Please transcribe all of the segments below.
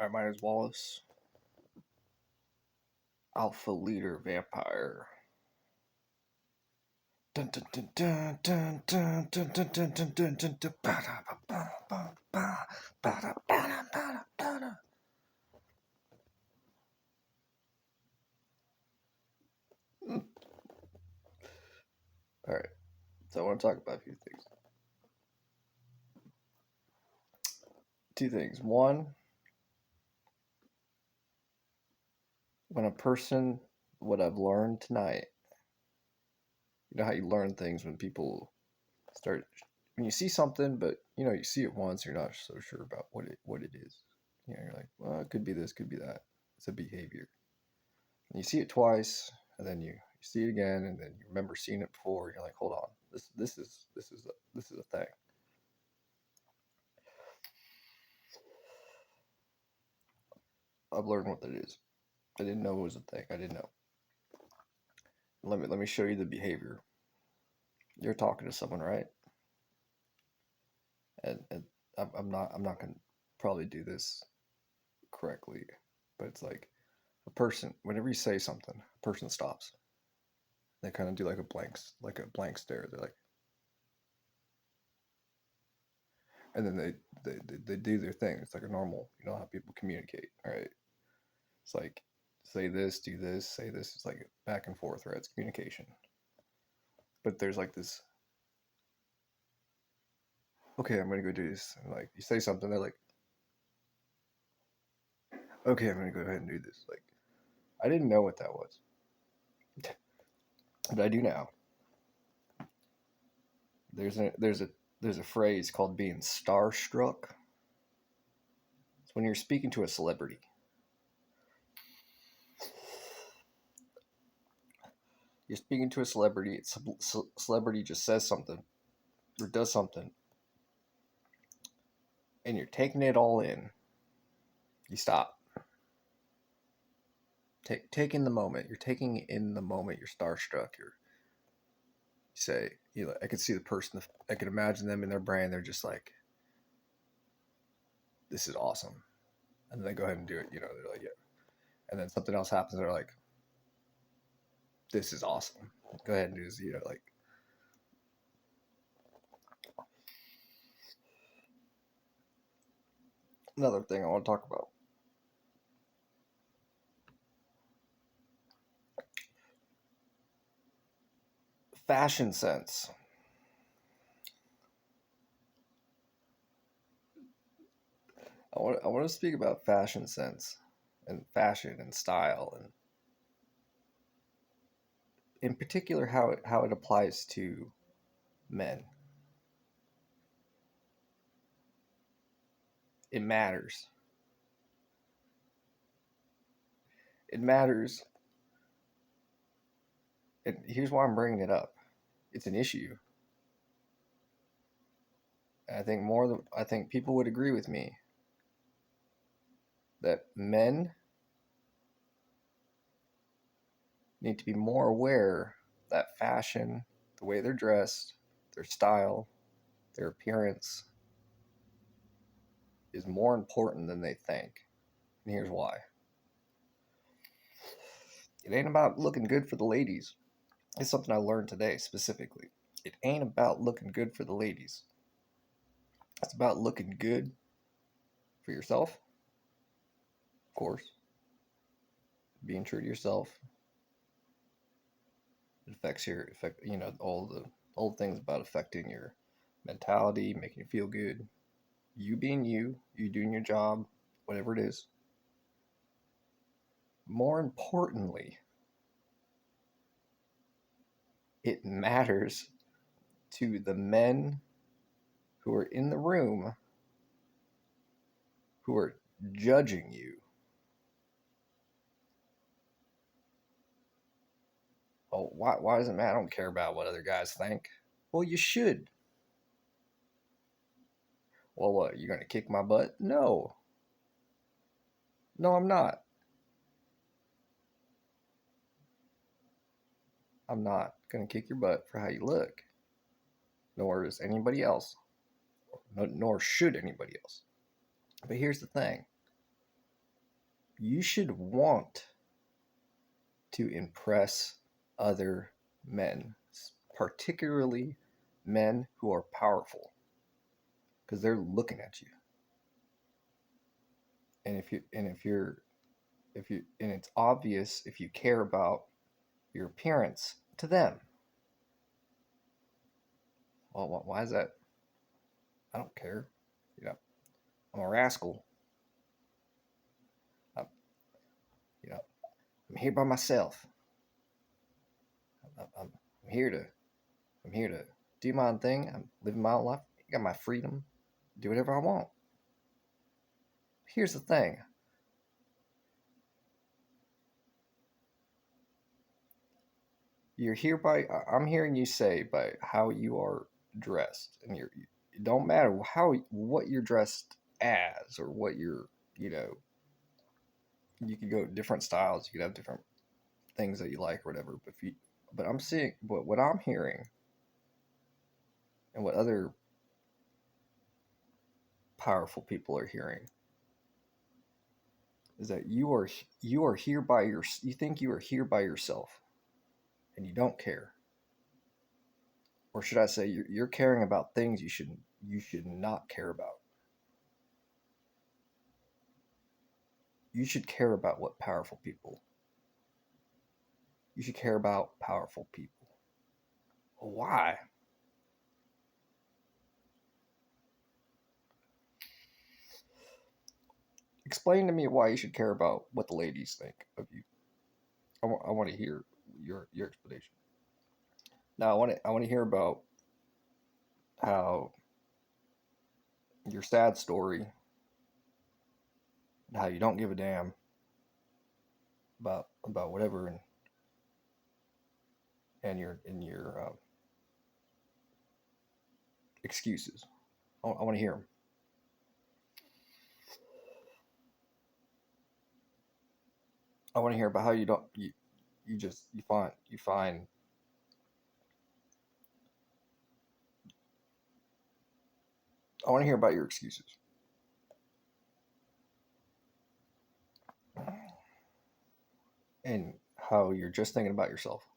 Alright, my name is Wallace. Alpha leader vampire. Dun dun dun dun dun dun dun dun dun dun dun dun dun ba ba ba ba ba ba ba ba ba. Alright, so I want to talk about a few things. Two things. One, when a person, what I've learned tonight, you know how you learn things when people start, when you see something, but you see it once, you're not so sure about what it is. You're like, well, it could be this, could be that. It's a behavior. And you see it twice, and then you see it again, and then you remember seeing it before. And you're like, hold on, this is a thing. I've learned what that is. I didn't know it was a thing. I didn't know. Let me show you the behavior. You're talking to someone, right? And I'm not gonna probably do this correctly, but it's like a person. Whenever you say something, a person stops. They kind of do like a blank stare. They're like, and then they do their thing. It's like a normal, how people communicate, right? It's like say this, do this, say this. It's like back and forth, right? It's communication. But there's like this. Okay, I'm gonna go do this. And like you say something, they're like, okay, I'm gonna go ahead and do this. Like I didn't know what that was, but I do now. There's a phrase called being starstruck. It's when you're speaking to a celebrity. You're speaking to a celebrity. Celebrity just says something or does something, and you're taking it all in. You stop. Taking the moment. You're taking in the moment. You're starstruck. You say, I could see the person. I could imagine them in their brain. They're just like, this is awesome, and then they go ahead and do it. They're like, yeah. And then something else happens. They're like, this is awesome. Go ahead and do this. Like another thing I want to talk about. Fashion sense. I want to speak about fashion sense and fashion and style, and in particular how it applies to men. It matters. It matters. And here's why I'm bringing it up. It's an issue. And I think people would agree with me that men need to be more aware that fashion, the way they're dressed, their style, their appearance is more important than they think. And here's why. It ain't about looking good for the ladies. It's something I learned today specifically. It ain't about looking good for the ladies. It's about looking good for yourself, of course. Being true to yourself. It affects all the things about affecting your mentality, making you feel good. You being you doing your job, whatever it is. More importantly, it matters to the men who are in the room who are judging you. Oh, why does it matter? I don't care about what other guys think. Well, you should. Well, what? You're going to kick my butt? No. No, I'm not. I'm not going to kick your butt for how you look. Nor is anybody else. Nor should anybody else. But here's the thing. you should want to impress other men, particularly men who are powerful, because they're looking at you. And and it's obvious if you care about your appearance to them. Well, why is that? I don't care. You know, I'm a rascal. I'm, you know, I'm here by myself. I'm here to I'm here to do my own thing. I'm living my own life. I got my freedom. Do whatever I want. Here's the thing. I'm hearing you say by how you are dressed, and it don't matter what you're dressed as or what you're, you know, you could go different styles. You could have different things that you like or whatever. But I'm seeing, but what I'm hearing and what other powerful people are hearing is that you are here by you think you are here by yourself and you don't care, or should I say you're caring about things you should not care about. You should care about what powerful people. You should care about powerful people. Why? Explain to me why you should care about what the ladies think of you. I want to hear your explanation. Now I want to hear about how your sad story, how you don't give a damn about whatever, and your excuses. I want to hear them. I want to hear about how you don't you just you find. I want to hear about your excuses and how you're just thinking about yourself.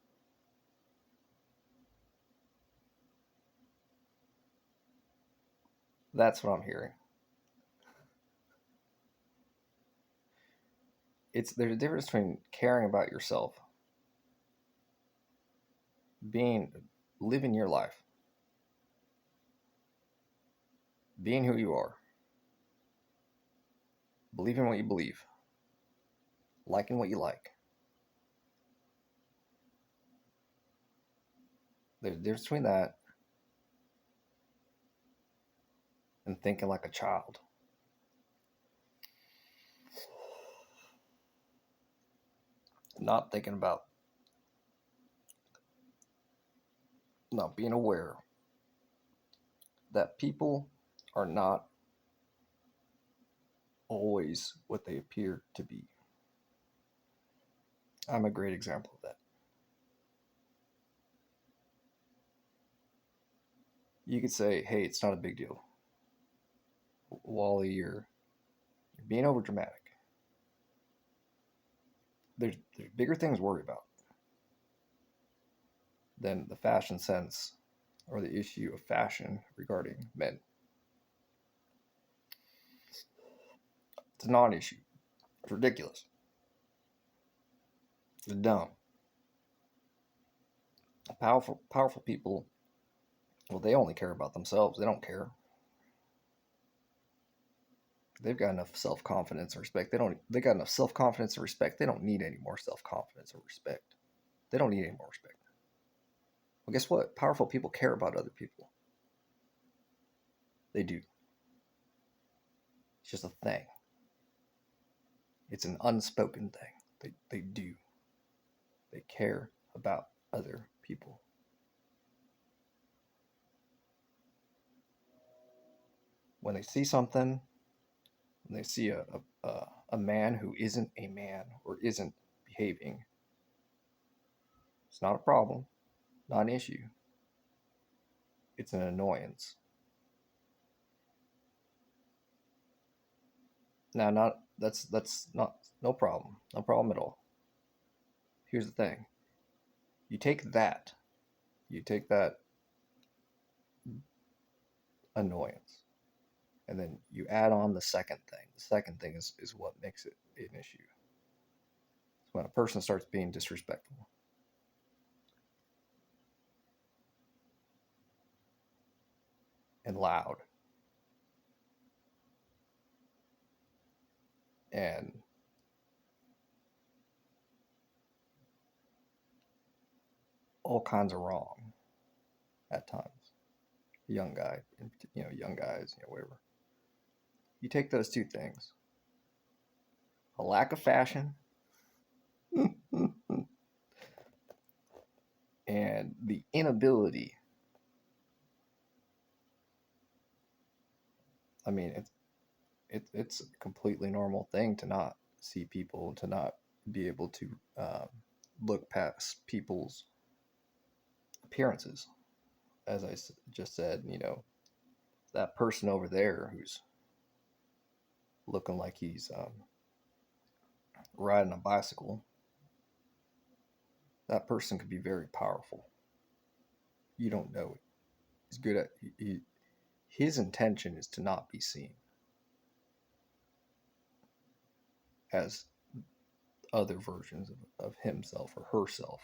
That's what I'm hearing. There's a difference between caring about yourself, being living your life, being who you are, believing what you believe, liking what you like. There's a difference between that and thinking like a child. Not thinking about, not being aware that people are not always what they appear to be. I'm a great example of that. You could say, hey, it's not a big deal. Wally, you're being over dramatic. There's bigger things to worry about than the fashion sense or the issue of fashion regarding men. It's a non-issue. It's ridiculous. It's dumb. Powerful people, well, they only care about themselves. They don't care. They've got enough self-confidence and respect. They got enough self-confidence and respect. They don't need any more self-confidence or respect. They don't need any more respect. Well, guess what? Powerful people care about other people. They do. It's just a thing. It's an unspoken thing. They do. They care about other people. When they see something, when they see a man who isn't a man or isn't behaving, it's not a problem, not an issue. It's an annoyance. Now, not that's not no problem, no problem at all. Here's the thing: you take that annoyance, and then you add on the second thing. The second thing is what makes it an issue. It's when a person starts being disrespectful and loud and all kinds of wrong at times. Young guy, young guys, whatever. You take those two things: a lack of fashion and the inability. I mean, it's a completely normal thing to not see people, to not be able to look past people's appearances. As I just said, that person over there who's looking like he's riding a bicycle, that person could be very powerful. You don't know it. He's good at his intention is to not be seen as other versions of himself or herself.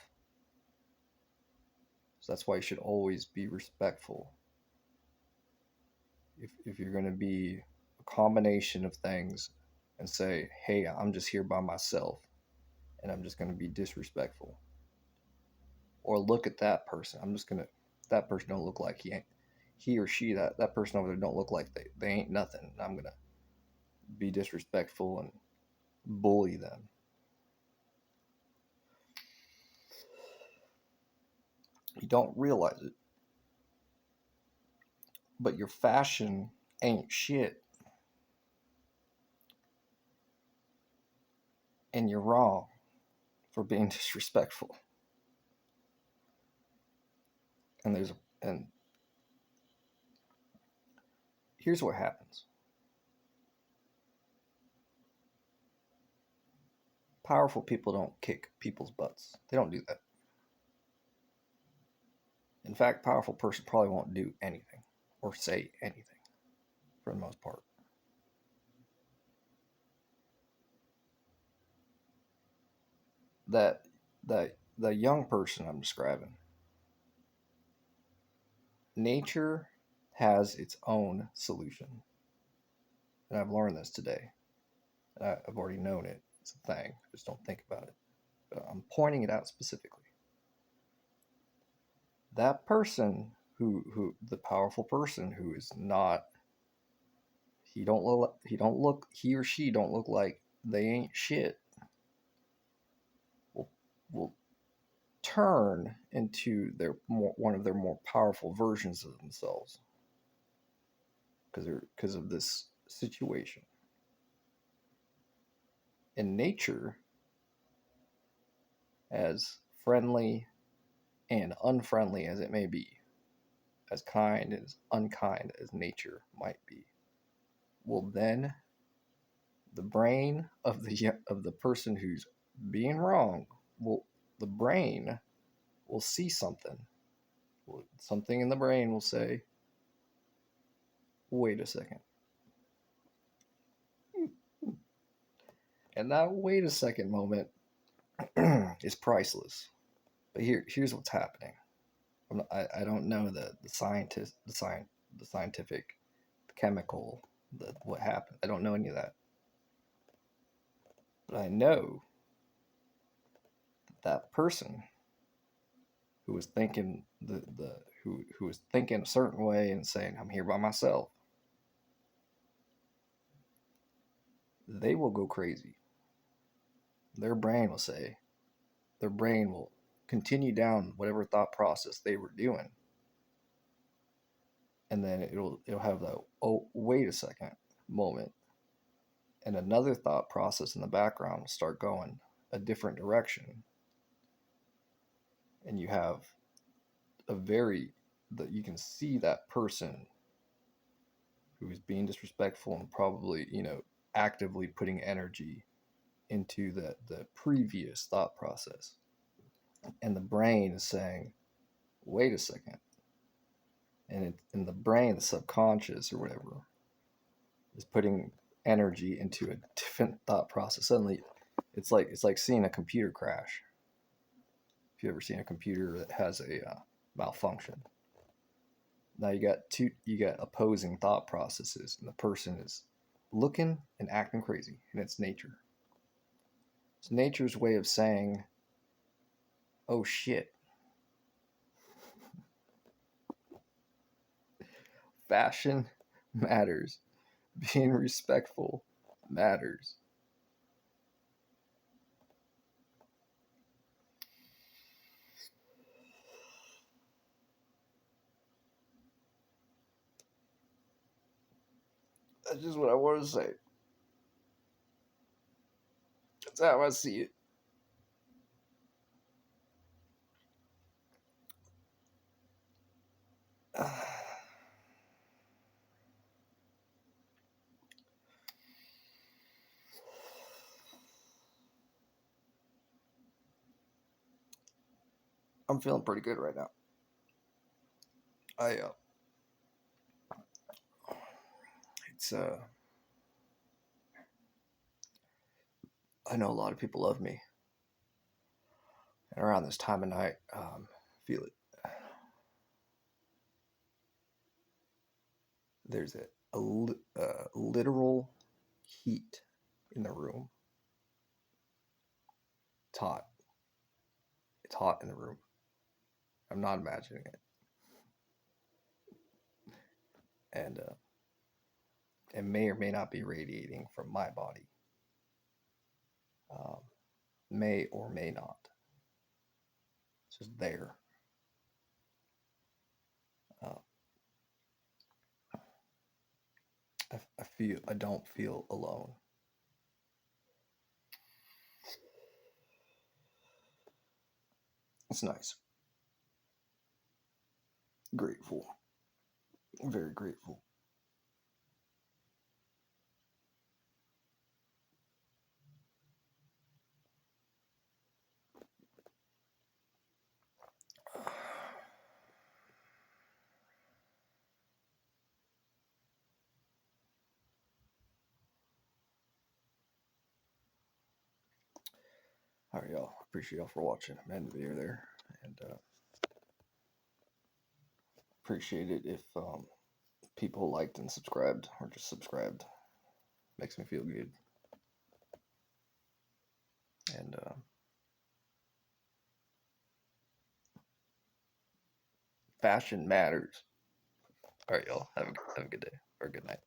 So that's why you should always be respectful. If you're going to be a combination of things and say, hey, I'm just here by myself and I'm just going to be disrespectful, or look at that person, I'm just going to, that person don't look like he or she, that person over there don't look like they ain't nothing. I'm going to be disrespectful and bully them. You don't realize it, but your fashion ain't shit. And you're wrong for being disrespectful. And here's what happens. Powerful people don't kick people's butts. They don't do that. In fact, powerful person probably won't do anything or say anything for the most part. That the young person I'm describing, nature has its own solution. And I've learned this today. I've already known it. It's a thing. I just don't think about it. But I'm pointing it out specifically. That person who the powerful person who is not, he or she don't look like they ain't shit, will turn into one of their more powerful versions of themselves because of this situation. In nature, as friendly and unfriendly as it may be, as kind as unkind as nature might be, will then the brain of the person who's being wrong will the brain will see something. Something in the brain will say, wait a second. And that wait a second moment is priceless. But here's what's happening. I don't know the scientist, the scientific, the chemical, what happened. I don't know any of that. But I know that person who was thinking who was thinking a certain way and saying, I'm here by myself, they will go crazy. Their brain will say, their brain will continue down whatever thought process they were doing. And then it'll have that, oh, wait a second moment. And another thought process in the background will start going a different direction. And you have that you can see that person who is being disrespectful and probably, actively putting energy into the previous thought process. And the brain is saying, wait a second. And in the brain, the subconscious or whatever, is putting energy into a different thought process. Suddenly, it's like seeing a computer crash. If you ever seen a computer that has a malfunction, now you got opposing thought processes, and the person is looking and acting crazy, and it's nature. It's nature's way of saying, "Oh shit." Fashion matters. Being respectful matters. That's just what I want to say. That's how I see it. I'm feeling pretty good right now. I it's I know a lot of people love me, and around this time of night, feel it. There's a literal heat in the room. It's hot. It's hot in the room. I'm not imagining it, and it may or may not be radiating from my body. Um, may or may not. It's just there. Uh, I don't feel alone. It's nice. Grateful. Very grateful. All right, y'all. Appreciate y'all for watching. I'm ending the video there, and appreciate it if people liked and subscribed, or just subscribed. Makes me feel good. And fashion matters. All right, y'all. Have a good day or good night.